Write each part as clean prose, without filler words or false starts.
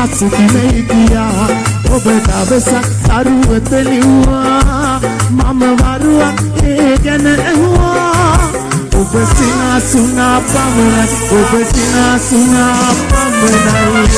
සිනහසකිනේ කියා ඔබ දවසක් අරුවත ලිව්වා මම වරුවක් ඒ ගැන ඇහුවා ඔබ සිනාසුනා පමණයි ඔබ සිනාසුනා පමණයි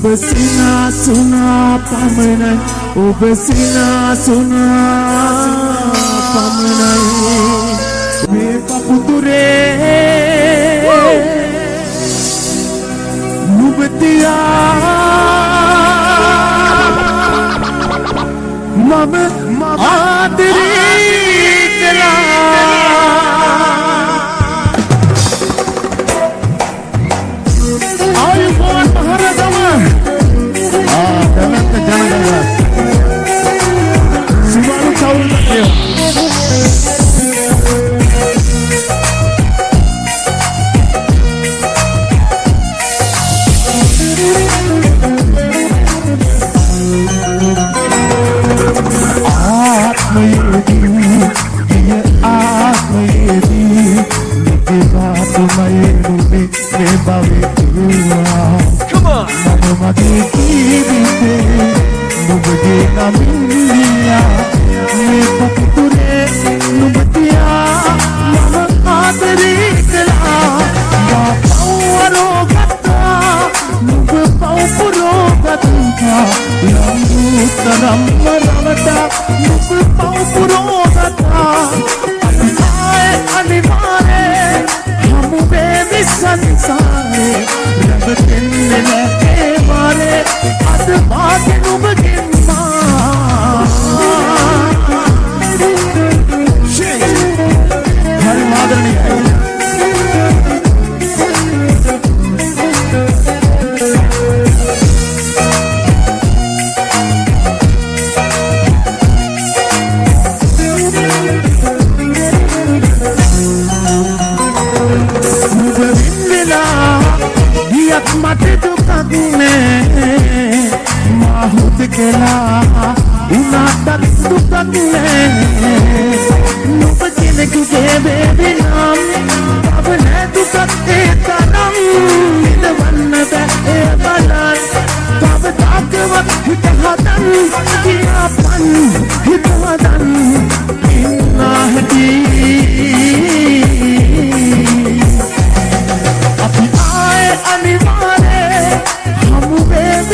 ඔබ සිනාසුනා පමණයි ඔබ සිනාසුනා පමණයි මේ පපුතුරේ නුඹතියා මම ආදරේ කළා ආයුබෝවන් මහරගම දමක ජනගම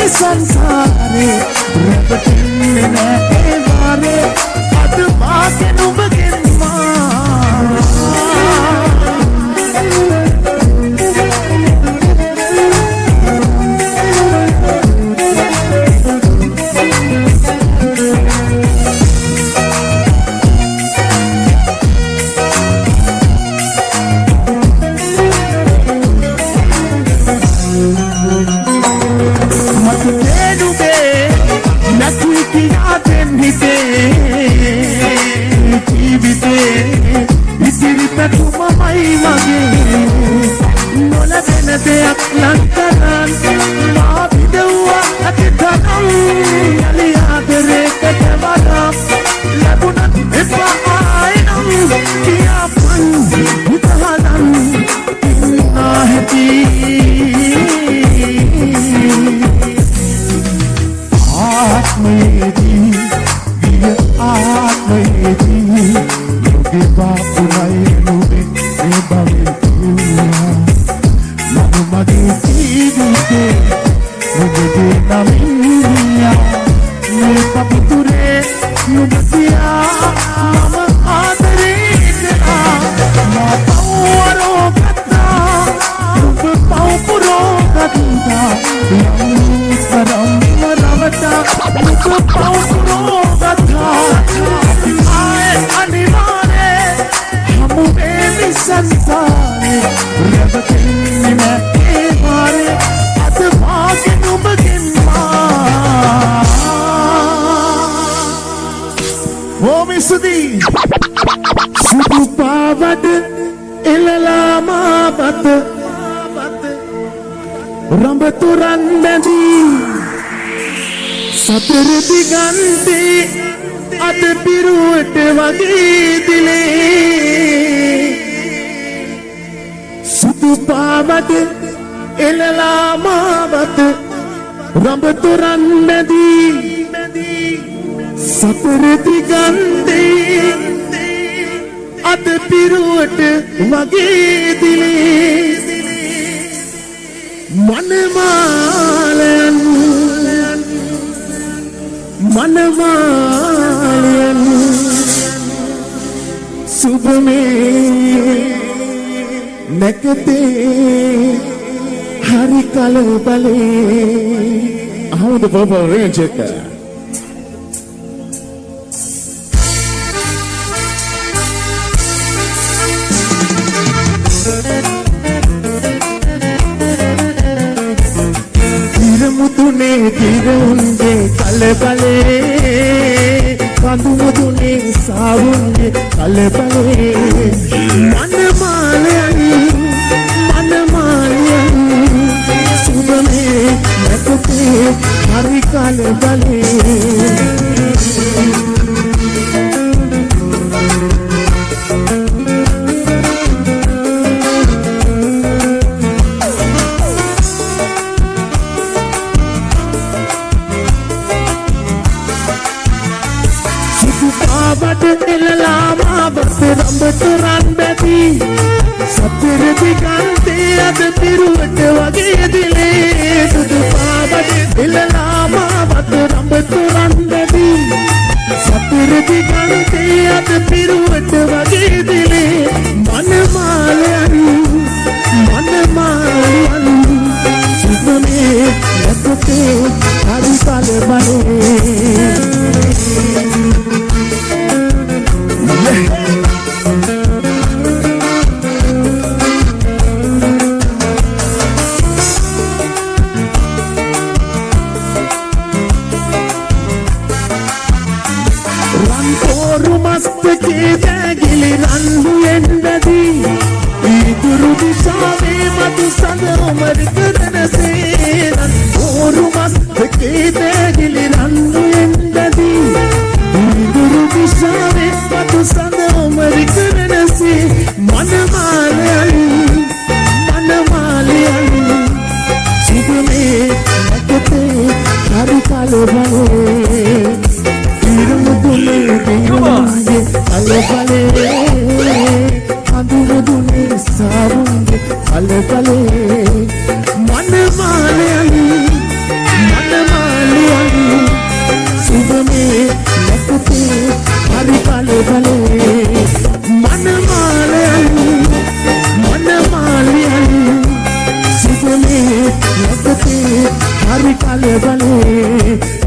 संसारे රැවටෙන්නේ නෑ ඒ වාරේ අද වාගෙන ඔබගෙන් දෙයක් ලංකරන් මා විදව්වා අතිතරම් යලි ආදරේකට වඩා ලැබුණත් එපා ආයෙනම් කියාපන් හිතහදන් ඉන්නා හැටි ආත්මයේදී ගිය ආත්මයේදී යෝගී බාපුනයි නුඹේ ඒ බවේ මගේ ජීවිතේ ඔබගේ නමින්යා මේ පපුතුරේ නුඹ තියා මම ආදරේ කරා මා පවරෝ ගත්තා නුඹ පවපුරෝ ගත්තා යම් කරම් වරවතා නුඹ පවපුරෝ ගත්තා ආයේ අනිවාර්යේ හමුවේ නිසංසාරේ රැවටෙන්නේ නෑ Sudi Sudu pavad Ilalama bat Rambaturan bandi Satir diganti Ad biruut wagi dile Sudu pavad Ilalama bat Rambaturan bandi සතර දිගන්තේ අද පිරුවට වගේ දිලේ මනමාලයන් සුබමේ නැකතේ හරි කලබලේ How the purple rain checker Muduනේ දිරුන්ගේ කලබලේ කඳු මුදුනේ සාවුන්ගේ කලබලේ මනමාලයන් සුබමේ නැකතේ හරි කලබලේ Rambaturan beti Satir digante ad biruut wage dile Sudu pavad ilalama bat rambaturan beti Satir digante ad biruut wage dile manamalan subame nakte hari kalbale කලබලේ